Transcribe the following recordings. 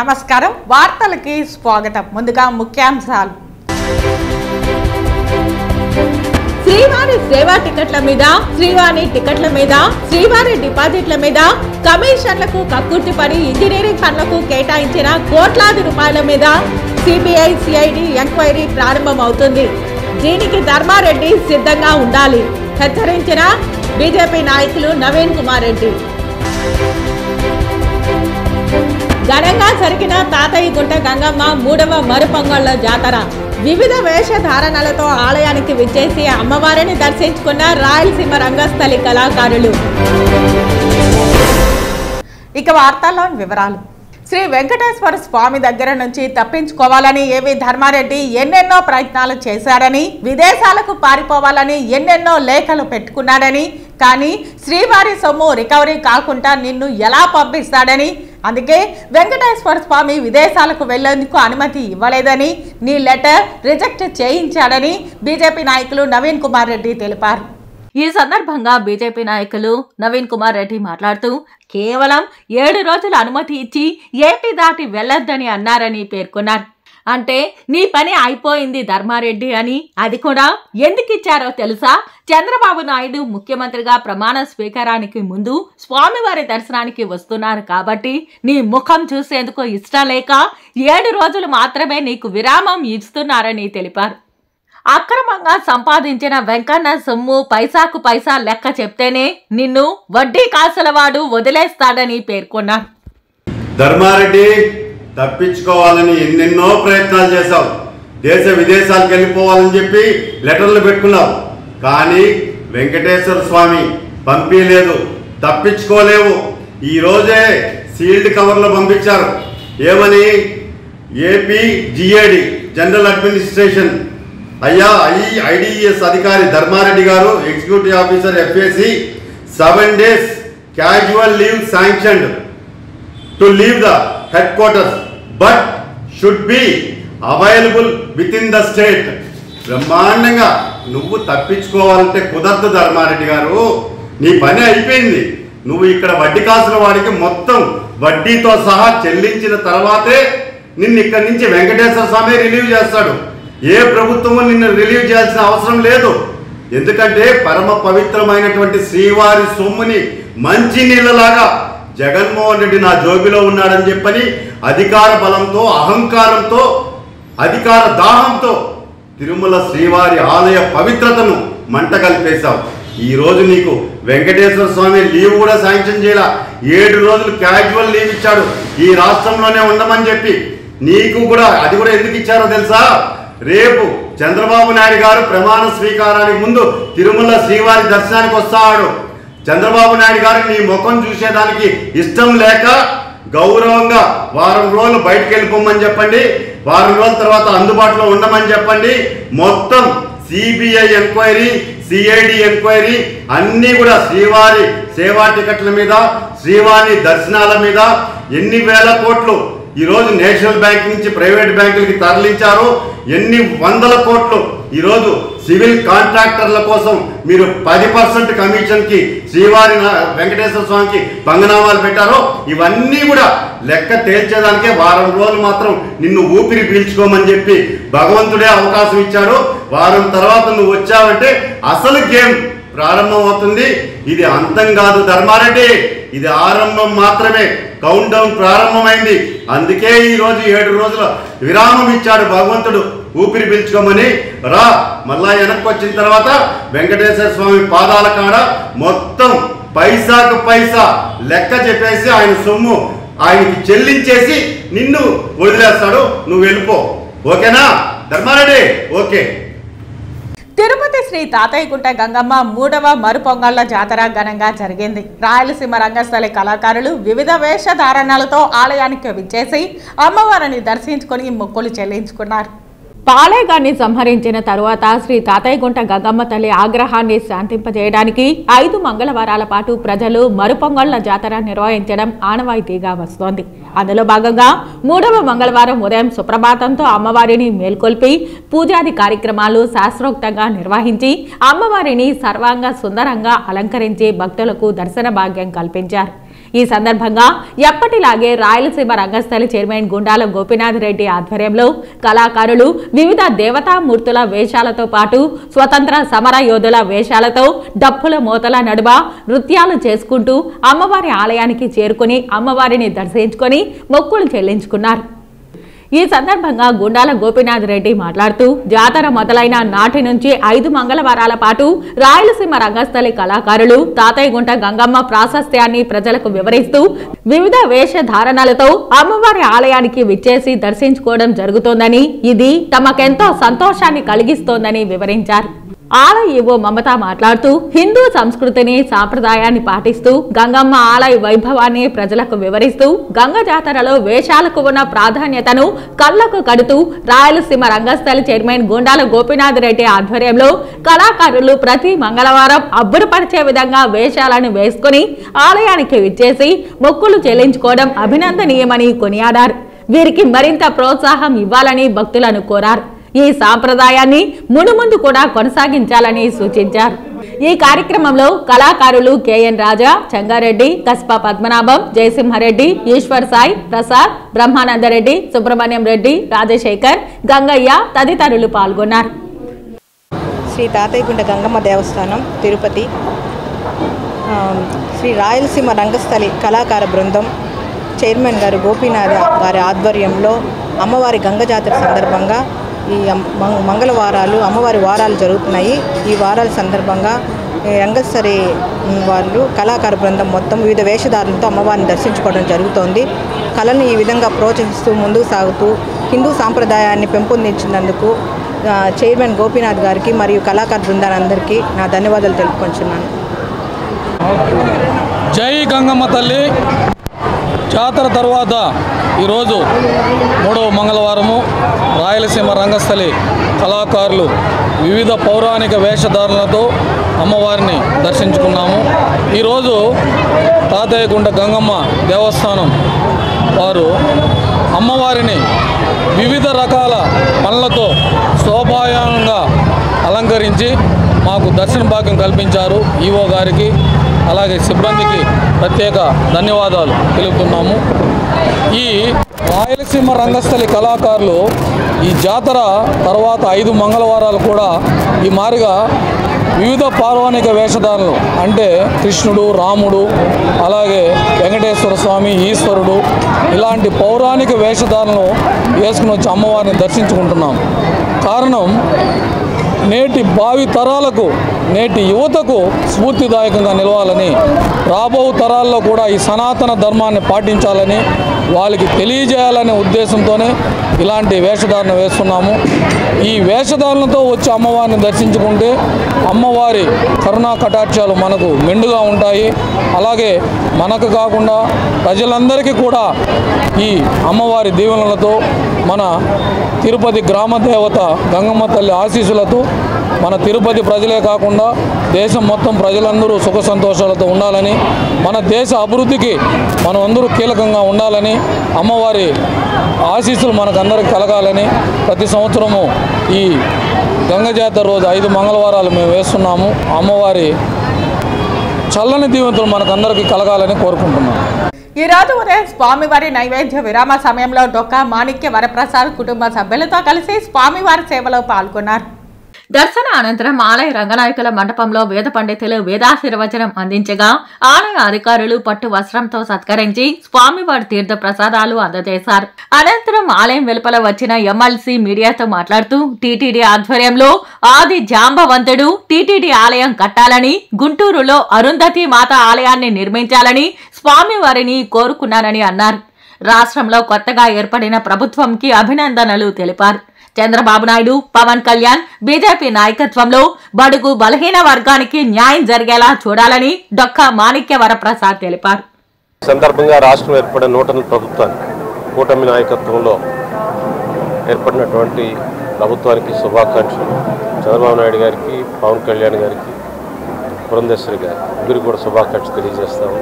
నమస్కారం వార్తలకి స్వాగతం ముందుగా ముఖ్యాంశాలు శ్రీవారి సేవా టికెట్ల మీద శ్రీవాణి టికెట్ల మీద శ్రీవారి డిపాజిట్ల మీద కమిషన్లకు కక్కుర్తిపడి ఇంజనీరింగ్ పనులకు కేటాయించిన కోట్లాది రూపాయల మీద సిబిఐ సిఐడి ఎంక్వైరీ ప్రారంభమవుతుంది. దీనికి ధర్మారెడ్డి సిద్ధంగా ఉండాలి హెచ్చరించిన బీజేపీ నాయకులు నవీన్ కుమార్ రెడ్డి. ఘనంగా జరిగిన తాతయ్యగుంట గంగమ్మ 3వ మరుపొంగళ్ళ జాతర. వివిధ వేషధారణలతో ఆలయానికి విచ్చేసి అమ్మవారిని దర్శించుకున్న రాయలసీమ రంగస్థలి కళాకారులు. ఇక వార్తల్లోని వివరాలు. శ్రీ వెంకటేశ్వర స్వామి దగ్గర నుంచి తప్పించుకోవాలని ఏవి ధర్మారెడ్డి ఎన్నెన్నో ప్రయత్నాలు చేశారని, విదేశాలకు పారిపోవాలని ఎన్నెన్నో లేఖలు పెట్టుకున్నాడని, కానీ శ్రీవారి సొమ్ము రికవరీ కాకుండా నిన్ను ఎలా పంపిస్తాడని, అందుకే వెంకటేశ్వర స్వామి విదేశాలకు వెళ్లేందుకు అనుమతి ఇవ్వలేదని నీ లెటర్ రిజెక్ట్ చేయించాడని బీజేపీ నాయకులు నవీన్ కుమార్ రెడ్డి తెలిపారు. ఈ సందర్భంగా బీజేపీ నాయకులు నవీన్ కుమార్ రెడ్డి మాట్లాడుతూ కేవలం 7 రోజుల అనుమతి ఇచ్చి ఏపీ దాటి వెళ్లొద్దని అన్నారని పేర్కొన్నారు. అంటే నీ పని అయిపోయింది ధర్మారెడ్డి అని, అది కూడా ఎందుకు ఇచ్చారో తెలుసా? చంద్రబాబు నాయుడు ముఖ్యమంత్రిగా ప్రమాణ స్వీకారానికి ముందు స్వామివారి దర్శనానికి వస్తున్నారు కాబట్టి నీ ముఖం చూసేందుకు ఇష్టం లేక 7 రోజులు మాత్రమే నీకు విరామం ఇస్తున్నారని తెలిపారు. అక్రమంగా సంపాదించిన వెంకన్న సొమ్ము పైసాకు పైసా లెక్క చెప్తేనే నిన్ను వడ్డీ కాసులవాడు వదిలేస్తాడని పేర్కొన్నారు. ధర్మారెడ్డి తప్పించుకోవాలని ఎన్నెన్నో ప్రయత్నాలు చేశావు. దేశ విదేశాలకు వెళ్ళిపోవాలని చెప్పి లెటర్లు పెట్టుకున్నావు. కానీ వెంకటేశ్వర స్వామి పంపించలేదు, తప్పించుకోలేవు. ఈ రోజే సీల్డ్ కవర్లో పంపించారు. ఏమని? ఏపీ జిఏడి జనరల్ అడ్మినిస్ట్రేషన్ అయ్యా ఐడిఎస్ అధికారి ధర్మారెడ్డి గారు executive officer FAC 7 days casual leave sanctioned to leave the head quarters but should be available with in the state. బ్రహ్మాండంగా నువ్వు తప్పించుకోవాలంటే కుదరదు ధర్మారెడ్డి గారు, నీ పని అయిపోయింది. నువ్వు ఇక్కడ వడ్డీ కాసుల వాడికి మొత్తం వడ్డీతో సహా చెల్లించిన తర్వాతే నిన్ను ఇక్కడి నుంచి వెంకటేశ్వర స్వామి రిలీవ్ చేస్తాడు. ఏ ప్రభుత్వము నిన్ను రిలీవ్ చేయాల్సిన అవసరం లేదు. ఎందుకంటే పరమ పవిత్రమైనటువంటి శ్రీవారి సొమ్ముని మంచి నీళ్ళలాగా జగన్మోహన్ రెడ్డి నా జోబిలో ఉన్నాడని చెప్పని అధికార బలంతో, అహంకారంతో, అధికార దాహంతో తిరుమల శ్రీవారి ఆలయ పవిత్రతను మంట కలిపేశావు. ఈరోజు నీకు వెంకటేశ్వర స్వామి లీవ్ కూడా శాంక్షన్ చేయాల. 7 రోజులు క్యాజువల్ లీవ్ ఇచ్చాడు ఈ రాష్ట్రంలోనే ఉండమని చెప్పి. నీకు కూడా అది కూడా ఎందుకు ఇచ్చారో తెలుసా? రేపు చంద్రబాబు నాయుడు గారు ప్రమాణ స్వీకారానికి ముందు తిరుమల శ్రీవారి దర్శనానికి వస్తాడు. చంద్రబాబు నాయుడు గారు నీ ముఖం చూసేదానికి ఇష్టం లేక గౌరవంగా వారం రోజులు బయటకు వెళ్ళిపోమని చెప్పండి, వారం రోజుల తర్వాత అందుబాటులో ఉండమని చెప్పండి. మొత్తం సిబిఐ ఎంక్వైరీ, సిఐడి ఎంక్వైరీ అన్నీ కూడా శ్రీవారి సేవా టికెట్ల మీద, శ్రీవారి దర్శనాల మీద ఎన్ని వేల కోట్లు ఈరోజు నేషనల్ బ్యాంక్ నుంచి ప్రైవేట్ బ్యాంకులకి తరలించారు, ఎన్ని వందల కోట్లు ఈరోజు సివిల్ కాంట్రాక్టర్ల కోసం మీరు 10% కమిషన్కి శ్రీవారి వెంకటేశ్వర స్వామికి పంగనామాలు పెట్టారో ఇవన్నీ కూడా లెక్క తేల్చేదానికే వారం రోజులు మాత్రం నిన్ను ఊపిరి పీల్చుకోమని చెప్పి భగవంతుడే అవకాశం ఇచ్చాడు. వారం తర్వాత నువ్వు వచ్చావంటే అసలు గేమ్ ప్రారంభం అవుతుంది. ఇది అంతం కాదు ధర్మారెడ్డి, ఇది ఆరంభం మాత్రమే. కౌంట్ డౌన్ ప్రారంభమైంది. అందుకే ఈరోజు 7 రోజుల విరామం ఇచ్చాడు భగవంతుడు ఊపిరి పీల్చుకోమని. రా మళ్ళా వెనక్కి వచ్చిన తర్వాత వెంకటేశ్వర స్వామి పాదాల కాడ మొత్తం పైసాకు పైసా లెక్క చెప్పేసి ఆయన సొమ్ము ఆయనకి చెల్లించేసి నిన్ను వదిలేస్తాడు. నువ్వు వెళ్ళిపో. ఓకేనా ధర్మారెడ్డి? ఓకే. తిరుపతి శ్రీ తాతయ్యగుంట గంగమ్మ 3వ మరుపొంగళ్ళ జాతర ఘనంగా జరిగింది. రాయలసీమ రంగస్థలి కళాకారులు వివిధ వేషధారణలతో ఆలయానికి విచ్చేసి అమ్మవారిని దర్శించుకుని మొక్కులు చెల్లించుకున్నారు. పాలేగాన్ని సంహరించిన తరువాత శ్రీ తాతయ్యగుంట గంగమ్మ తల్లి ఆగ్రహాన్ని శాంతింపజేయడానికి 5 మంగళవారాల పాటు ప్రజలు మరుపొంగళ్ళ జాతర నిర్వహించడం ఆనవాయితీగా వస్తోంది. అందులో భాగంగా 3వ మంగళవారం ఉదయం సుప్రభాతంతో అమ్మవారిని మేల్కొల్పి పూజాది కార్యక్రమాలు శాస్త్రోక్తంగా నిర్వహించి అమ్మవారిని సర్వాంగ సుందరంగా అలంకరించి భక్తులకు దర్శన భాగ్యం కల్పించారు. ఈ సందర్భంగా ఎప్పటిలాగే రాయలసీమ రంగస్థలి చైర్మన్ గుండాల గోపీనాథ్ రెడ్డి ఆధ్వర్యంలో కళాకారులు వివిధ దేవతామూర్తుల వేషాలతో పాటు స్వతంత్ర సమర యోధుల వేషాలతో డప్పుల మోతల నడుమ నృత్యాలు చేసుకుంటూ అమ్మవారి ఆలయానికి చేరుకుని అమ్మవారిని దర్శించుకొని మొక్కులు చెల్లించుకున్నారు. ఈ సందర్భంగా గుండాల గోపీనాథ్ రెడ్డి మాట్లాడుతూ జాతర మొదలైన నాటి నుంచి 5 మంగళవారాల పాటు రాయలసీమ రంగస్థలి కళాకారులు తాతయ్యగుంట గంగమ్మ ప్రాశస్త్యాన్ని ప్రజలకు వివరిస్తూ వివిధ వేషధారణలతో అమ్మవారి ఆలయానికి విచ్చేసి దర్శించుకోవడం జరుగుతోందని ఇది తమకెంతో సంతోషాన్ని కలిగిస్తోందని వివరించారు. ఆలయ ఈవో మమత మాట్లాడుతూ హిందూ సంస్కృతిని సాంప్రదాయాన్ని పాటిస్తూ గంగమ్మ ఆలయ వైభవాన్ని ప్రజలకు వివరిస్తూ గంగ జాతరలో వేషాలకు ఉన్న ప్రాధాన్యతను కళ్లకు కడుతూ రాయలసీమ రంగస్థలి చైర్మన్ గుండాల గోపీనాథ్ రెడ్డి ఆధ్వర్యంలో కళాకారులు ప్రతి మంగళవారం అబ్బురపరిచే విధంగా వేషాలను వేసుకుని ఆలయానికి విచ్చేసి మొక్కులు చెల్లించుకోవడం అభినందనీయమని కొనియాడారు. వీరికి మరింత ప్రోత్సాహం ఇవ్వాలని భక్తులను కోరారు. ఈ సాంప్రదాయాన్ని మునుముందు కూడా కొనసాగించాలని సూచించారు. ఈ కార్యక్రమంలో కళాకారులు కెఎన్ రాజా, చంగారెడ్డి, కస్పా పద్మనాభం, జయసింహారెడ్డి, ఈశ్వర్ సాయి, ప్రసాద్, బ్రహ్మానందరెడ్డి, సుబ్రహ్మణ్యం రెడ్డి, రాజశేఖర్, గంగయ్య తదితరులు పాల్గొన్నారు. శ్రీ తాతయ్యగుంట గంగమ్మ దేవస్థానం తిరుపతి శ్రీ రాయలసీమ రంగస్థలి కళాకార బృందం చైర్మన్ గారు గోపీనాథ్ గారి ఆధ్వర్యంలో అమ్మవారి గంగ జాతర సందర్భంగా ఈ మంగళవారాలు అమ్మవారి వారాలు జరుగుతున్నాయి. ఈ వారాల సందర్భంగా రంగస్థలి వాళ్ళు కళాకార బృందం మొత్తం వివిధ వేషధారులతో అమ్మవారిని దర్శించుకోవడం జరుగుతోంది. కళను ఈ విధంగా ప్రోత్సహిస్తూ ముందుకు సాగుతూ హిందూ సాంప్రదాయాన్ని పెంపొందించినందుకు చైర్మన్ గోపీనాథ్ గారికి మరియు కళాకార బృందాలందరికీ నా ధన్యవాదాలు తెలుపుకుంటున్నాను. జై గంగమ్మ తల్లి. జాతర తర్వాత ఈరోజు 3వ మంగళవారము రాయలసీమ రంగస్థలి కళాకారులు వివిధ పౌరాణిక వేషధారణలతో అమ్మవారిని దర్శించుకున్నాము. ఈరోజు తాతయ్యగుంట గంగమ్మ దేవస్థానం వారు అమ్మవారిని వివిధ రకాల పనులతో శోభాయానంగా అలంకరించి మాకు దర్శన భాగ్యం కల్పించారు. ఈవో గారికి అలాగే సిబ్బందికి ప్రత్యేక ధన్యవాదాలు తెలుపుతున్నాము. ఈ రాయలసీమ రంగస్థలి కళాకారులు ఈ జాతర తర్వాత 5 మంగళవారాలు కూడా ఈ మారిగా వివిధ పౌరాణిక వేషధారణలు అంటే కృష్ణుడు, రాముడు, అలాగే వెంకటేశ్వర స్వామి, ఈశ్వరుడు ఇలాంటి పౌరాణిక వేషధారణలు వేసుకుని వచ్చి అమ్మవారిని దర్శించుకుంటున్నాం. కారణం నేటి భావి తరాలకు నేటి యువతకు స్ఫూర్తిదాయకంగా నిలవాలని రాబో తరాల్లో కూడా ఈ సనాతన ధర్మాన్ని పాటించాలని వాళ్ళకి తెలియజేయాలనే ఉద్దేశంతోనే ఇలాంటి వేషధారణ వేస్తున్నాము. ఈ వేషధారణతో వచ్చి అమ్మవారిని దర్శించుకుంటే అమ్మవారి కరుణా కటాక్షాలు మనకు మెండుగా ఉంటాయి. అలాగే మనకు కాకుండా ప్రజలందరికీ కూడా ఈ అమ్మవారి దీవెనలతో మన తిరుపతి గ్రామ దేవత గంగమ్మ తల్లి ఆశీస్సులతో మన తిరుపతి ప్రజలే కాకుండా దేశం మొత్తం ప్రజలందరూ సుఖ సంతోషాలతో ఉండాలని, మన దేశ అభివృద్ధికి మనం అందరూ కీలకంగా ఉండాలని, అమ్మవారి ఆశీస్సులు మనకందరికి కలగాలని ప్రతి సంవత్సరము ఈ గంగ జాతర రోజు 5 మంగళవారాలు మేము వేస్తున్నాము. అమ్మవారి చల్లని దీవెనలు మనకందరికీ కలగాలని కోరుకుంటున్నాము. ఈ రోజు ఉదయం స్వామివారి నైవేద్య విరామ సమయంలో డొక్కా మాణిక్య వరప్రసాద్ కుటుంబ సభ్యులతో కలిసి స్వామివారి సేవలో పాల్గొన్నారు. దర్శన అనంతరం ఆలయ రంగనాయకుల మండపంలో వేద పండితులు వేదాశీర్వచనం అందించగా ఆలయ అధికారులు పట్టు వస్త్రంతో సత్కరించి స్వామివారి తీర్థ ప్రసాదాలు అందజేశారు. అనంతరం ఆలయం వెలుపల వచ్చిన ఎమ్మెల్సీ మీడియాతో మాట్లాడుతూ టీటీడీ ఆధ్వర్యంలో ఆది జాంబవంతుడు టీటీడీ ఆలయం కట్టాలని, గుంటూరులో అరుంధతి మాత ఆలయాన్ని నిర్మించాలని స్వామివారిని కోరుకున్నానని అన్నారు. రాష్ట్రంలో కొత్తగా ఏర్పడిన ప్రభుత్వంకి అభినందనలు తెలిపారు. చంద్రబాబు నాయుడు, పవన్ కళ్యాణ్, బీజేపీ నాయకత్వంలో బడుగు బలహీన వర్గానికి న్యాయం జరిగేలా చూడాలని డొక్కా మాణిక్య వరప్రసాద్ తెలిపారు. సందర్భంగా రాష్ట్రం ఏర్పడిన నూతన ప్రభుత్వాన్ని కూటమి నాయకత్వంలో ఏర్పడినటువంటి ప్రభుత్వానికి శుభాకాంక్షలు. చంద్రబాబు నాయుడు గారికి, పవన్ కళ్యాణ్ గారికి, పురంధేశ్వరి గారి ముగ్గురికి కూడా శుభాకాంక్షలు తెలియజేస్తాము.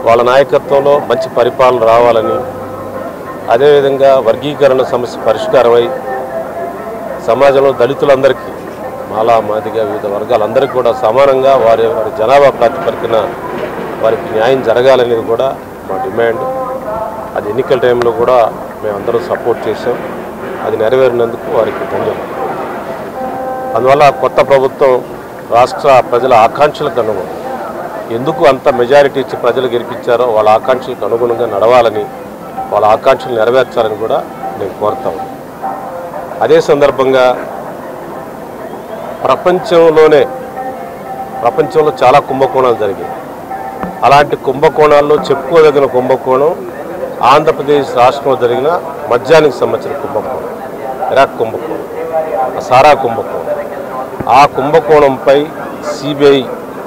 వాళ్ళ నాయకత్వంలో మంచి పరిపాలన రావాలని, అదేవిధంగా వర్గీకరణ సమస్య పరిష్కారమై సమాజంలో దళితులందరికీ, మాలా మాదిగా వివిధ వర్గాలందరికీ కూడా సమానంగా వారి జనాభా ప్రాతిపదికన వారికి న్యాయం జరగాలనేది కూడా మా డిమాండ్. అది ఎన్నికల టైంలో కూడా మేమందరం సపోర్ట్ చేసాం. అది నెరవేరినందుకు వారికి ధన్యవాదాలు. అందువల్ల కొత్త ప్రభుత్వం రాష్ట్ర ప్రజల ఆకాంక్షలకు అనుగుణం ఎందుకు అంత మెజారిటీ ఇచ్చి ప్రజలు గెలిపించారో వాళ్ళ ఆకాంక్షలకు అనుగుణంగా నడవాలని, వాళ్ళ ఆకాంక్షలు నెరవేర్చాలని కూడా నేను కోరుతాను. అదే సందర్భంగా ప్రపంచంలో చాలా కుంభకోణాలు జరిగాయి. అలాంటి కుంభకోణాల్లో చెప్పుకోదగిన కుంభకోణం ఆంధ్రప్రదేశ్ రాష్ట్రంలో జరిగిన మద్యానికి సంబంధించిన కుంభకోణం, ఇరాక్ కుంభకోణం, సారా కుంభకోణం. ఆ కుంభకోణంపై సిబిఐ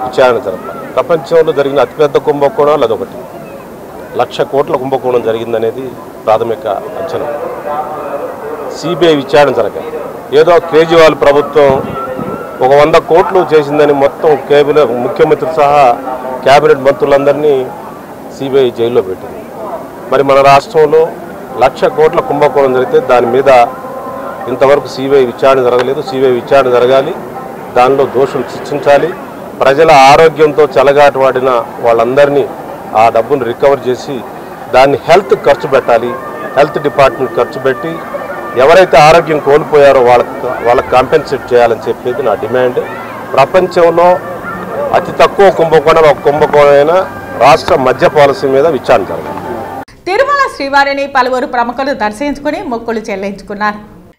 విచారణ జరపాలి. ప్రపంచంలో జరిగిన అతిపెద్ద కుంభకోణాలు అదొకటి. 1,00,000 కోట్ల కుంభకోణం జరిగిందనేది ప్రాథమిక అంచనా. సిబిఐ విచారణ జరగాలి. ఏదో కేజ్రీవాల్ ప్రభుత్వం ఒక 100 కోట్లు చేసిందని మొత్తం కేబినెట్ ముఖ్యమంత్రి సహా క్యాబినెట్ మంత్రులందరినీ సిబిఐ జైల్లో పెట్టింది. మరి మన రాష్ట్రంలో 1,00,000 కోట్ల కుంభకోణం జరిగితే దాని మీద ఇంతవరకు సిబిఐ విచారణ జరగలేదు. సిబిఐ విచారణ జరగాలి. దానిలో దోషులు శిక్షించాలి. ప్రజల ఆరోగ్యంతో చెలగాటవాడిన వాళ్ళందరినీ ఆ డబ్బును రికవర్ చేసి దాన్ని హెల్త్ ఖర్చు పెట్టాలి. హెల్త్ డిపార్ట్మెంట్ ఖర్చు పెట్టి ఎవరైతే ఆరోగ్యం కోల్పోయారో వాళ్ళకి కాంపెన్సేట్ చేయాలని చెప్పేది నా డిమాండ్. ప్రపంచంలో అతి తక్కువ కుంభకోణం ఒక కుంభకోణమైన రాష్ట్ర మద్య పాలసీ మీద విచారణ జరగాలి. తిరుమల శ్రీవారిని పలువురు ప్రముఖులు దర్శించుకుని మొక్కులు చెల్లించుకున్నారు.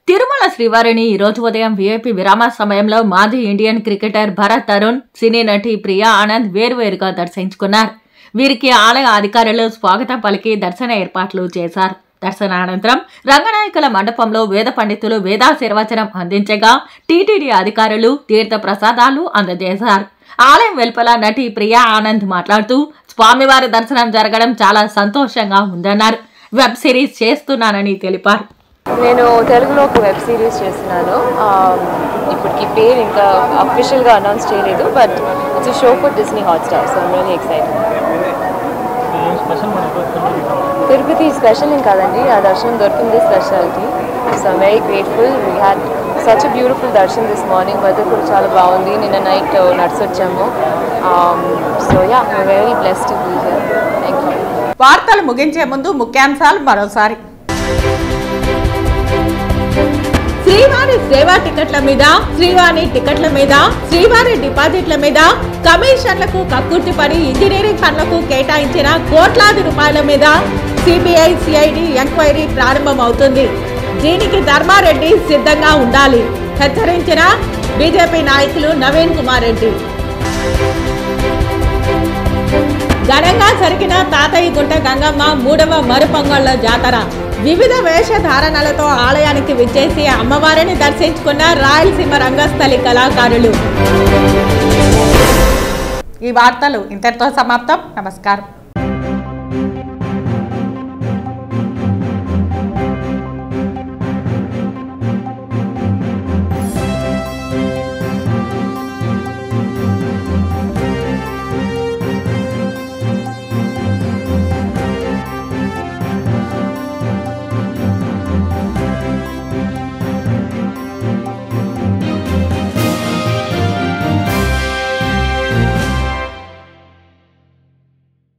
తిరుమల శ్రీవారిని ఈ రోజు ఉదయం వీఐపీ విరామ సమయంలో మాజీ ఇండియన్ క్రికెటర్ భరత్ తరుణ్, సినీ నటి ప్రియా ఆనంద్ వేరువేరుగా దర్శించుకున్నారు. వీరికి ఆలయ అధికారులు స్వాగతం పలికి దర్శన ఏర్పాట్లు చేశారు. దర్శనానంతరం రంగనాయకుల మండపంలో వేద పండితులు వేదాశీర్వచనం అందించగా టీటీడీ అధికారులు తీర్థ ప్రసాదాలు అందజేశారు. ఆలయం వెలుపల నటి ప్రియా ఆనంద్ మాట్లాడుతూ స్వామివారి దర్శనం జరగడం చాలా సంతోషంగా ఉందన్నారు. వెబ్ సిరీస్ చేస్తున్నానని తెలిపారు. నేను తెలుగులో ఒక వెబ్ సిరీస్ చేస్తున్నాను. ఇప్పటికి పేరు ఇంకా అఫీషియల్గా అనౌన్స్ చేయలేదు, but it's show for Disney Hotstar. So I'm really excited. Tirupati special ఏం కాదండి, ఆ దర్శనం దొరికింది speciality. So I'm very grateful. We had such a beautiful darshan this morning. Weather కూడా చాలా బాగుంది. నిన్న నైట్ నడిచి వచ్చాము. So yeah, I'm very blessed to be here. Thank you. వార్తలు ముగించే ముందు ముఖ్యాంశాలు మరోసారి. శ్రీవారి సేవా టికెట్ల మీద, శ్రీవారి టికెట్ల మీద, శ్రీవారి డిపాజిట్ల మీద కమిషన్లకు కక్కుర్తిపడి ఇంజనీరింగ్ పనులకు కేటాయించిన కోట్లాది రూపాయల మీద సిబిఐ సిఐడి ఎంక్వైరీ ప్రారంభమవుతుంది. దీనికి ధర్మారెడ్డి సిద్ధంగా ఉండాలి హెచ్చరించిన బీజేపీ నాయకులు నవీన్ కుమార్ రెడ్డి. ఘనంగా జరిగిన తాతయ్య గుంట గంగమ్మ 3వ మరుపొంగళ్ళ జాతర. వివిధ వేషధారణలతో ఆలయానికి విచ్చేసి అమ్మవారిని దర్శించుకున్న రాయలసీమ రంగస్థలి కళాకారులు. ఈ వార్తలు ఇంతటితో సమాప్తం. నమస్కారం.